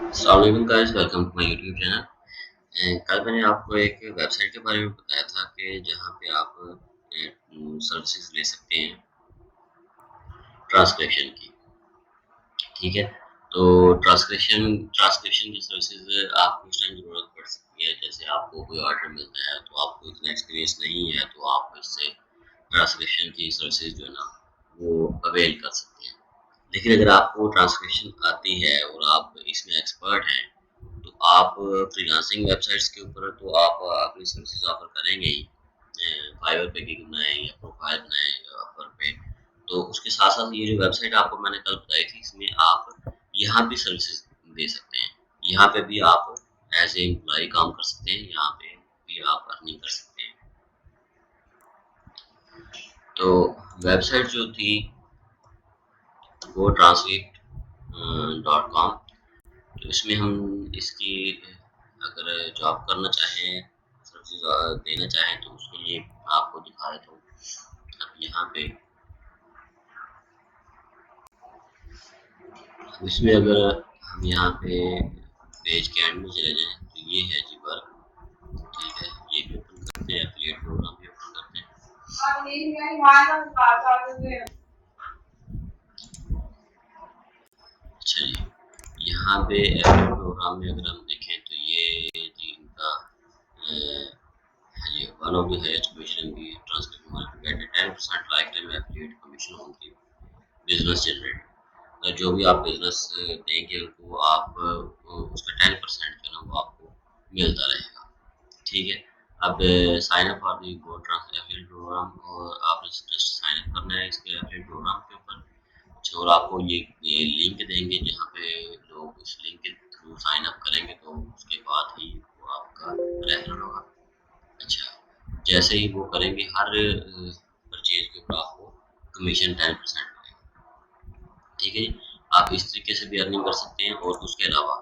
अस्सलाम वालेकुम guys, welcome to my YouTube channel. कल मैंने आपको एक वेबसाइट के बारे में बताया था कि जहाँ पे आप सर्विसेज ले सकते हैं ट्रांसक्रिप्शन की। ठीक है, तो ट्रांसक्रिप्शन की सर्विसेज आपको उस टाइम ज़रूरत पड़ सकती है, जैसे आपको कोई ऑर्डर मिलता है तो आपको इतना एक्सपीरियंस नहीं है, तो आप इससे ट्रांसक्रिप्शन की सर्विसेज जो है ना वो अवेल कर सकते हैं। लेकिन अगर आपको ट्रांसक्रिप्शन आती है और आप इसमें एक्सपर्ट हैं, तो आप फ्रीलांसिंग वेबसाइट्स के ऊपर तो आप अपनी सर्विसेज ऑफर करेंगे ही। फाइवर पे गिग बनाए या प्रोफाइल बनाए ऑफर पे, तो उसके साथ साथ ये जो वेबसाइट आपको मैंने कल बताई थी, इसमें आप यहाँ भी सर्विसेज दे सकते हैं। यहाँ पे भी आप एज ए एम्प्लॉय काम कर सकते हैं, यहाँ पे भी आप अर्निंग कर सकते हैं। तो वेबसाइट जो थी वो ट्रांसलेट.com। तो इसमें हम इसकी अगर जॉब करना चाहें, सर्विसेज देना चाहें, तो उसके लिए आपको दिखा देता हूँ। अब यहाँ पे इसमें अगर हम यहाँ पे पेज के एंड में चले जाएं, तो ये है जी वर्क। ठीक है, ये भी ओपन करते हैं, एफिलिएट प्रोग्राम भी ओपन करते हैं। अच्छा जी, यहाँ पे एफिलिएट प्रोग्राम में अगर हम देखें तो ये जी इनका ये one of the highest commission भी transcription market get 10% life time affiliate commission होती है बिजनेस जनरेट। जो भी आप बिजनेस देंगे उनको आप उसका 10% जो है ना वो आपको मिलता रहेगा। ठीक है, अब sign up for the go trans affiliate program, और आपने जस्ट साइन अप करना है इसके एफिलिएट प्रोग्राम के ऊपर। अच्छा, और आपको ये लिंक देंगे जहाँ पे लोग उस लिंक के थ्रू साइन अप करेंगे, तो उसके बाद ही वो आपका रेफरल होगा। अच्छा, जैसे ही वो करेंगे हर परचेज के ऊपर आपको कमीशन 10% मिलेगा। ठीक है जी, आप इस तरीके से भी अर्निंग कर सकते हैं। और उसके अलावा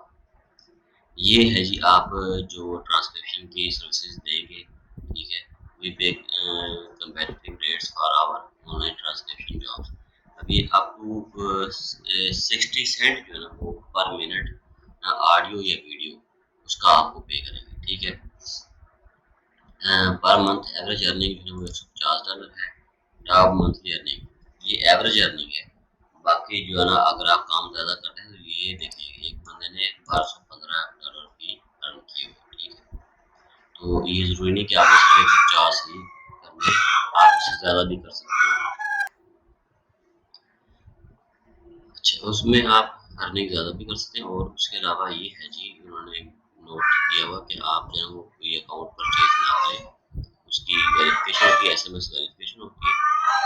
ये है जी, आप जो ट्रांसक्रिप्शन की सर्विसेज देंगे, ठीक है, we pay comparative rates for our online transcription jobs. अभी आपको 60 सेंट जो है ना वो पर मिनट ऑडियो या वीडियो उसका आपको पे करेंगे। ठीक है, पर मंथ एवरेज अर्निंग जो है वो $150 है। टॉप मंथली अर्निंग ये एवरेज अर्निंग है। बाकी जो है ना अगर आप काम ज़्यादा करते हैं तो ये देखिए एक बंदे ने $1215 की अर्न की हुई। ठीक है, तो ये ज़रूरी नहीं कि आप इसमें 150 ही करने, आप इससे ज़्यादा भी कर सकते हैं। अच्छा, उसमें आप अर्निंग ज़्यादा भी कर सकते हैं। और उसके अलावा ये है जी, उन्होंने नोट दिया हुआ कि आप जो है वो कोई अकाउंट परचेज ना करें, उसकी वेरिफिकेशन होती है, एसएमएस वेरिफिकेशन होती है।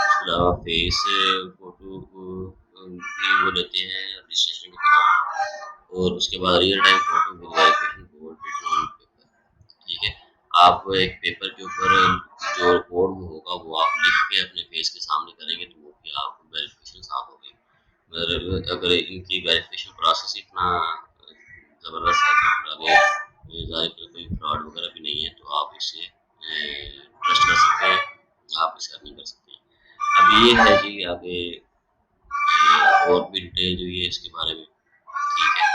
उसके अलावा फेस फोटो भी वो लेते हैं रजिस्ट्रेशन के दौरान, और उसके बाद real time photo with verification code written on paper. ठीक है, आप एक पेपर के ऊपर जो कोड होगा वो आप लिख के अपने फेस के सामने करेंगे, तो वो भी आप वेरिफिकेशन साथ हो गई। मगर अगर इनकी वेरिफिकेशन प्रोसेस इतना ज़बरदस्त है कि आगे ज़्यादा कोई फ्रॉड वगैरह भी नहीं है, तो आप इसे ट्रस्ट कर सकते हैं, आप इसे अर्निंग कर सकते हैं। अब ये है जी आगे और भी डिटेल जो है इसके बारे में। ठीक है,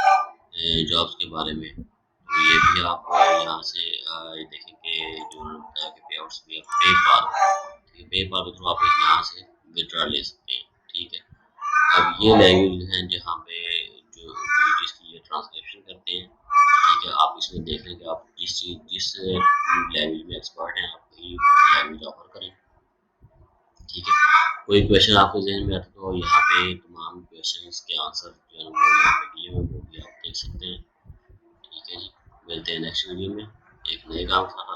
जॉब्स के बारे में तो ये भी आप यहाँ से देखेंगे, जो उन्होंने बताया कि पे आउट्स भी आप पेपाल, ठीक है, पेपाल के थ्रू आप यहाँ से विड्रॉ ले सकते हैं। ठीक है, अब ये लैंग्वेज हैं जहाँ पे जो जिसकी ये ट्रांसलेशन करते हैं। ठीक है, आप इसमें देख लें कि आप जिस लैंग्वेज में एक्सपर्ट हैं आप वही लैंग्वेज ऑफर करें। ठीक है, कोई क्वेश्चन आपको जहन में आता तो यहाँ पे तमाम क्वेश्चंस के आंसर जो है वो यहाँ पे दिए हुए, वो भी आप देख सकते हैं। ठीक है जी, मिलते हैं नेक्स्ट वीडियो में एक नए काम के साथ।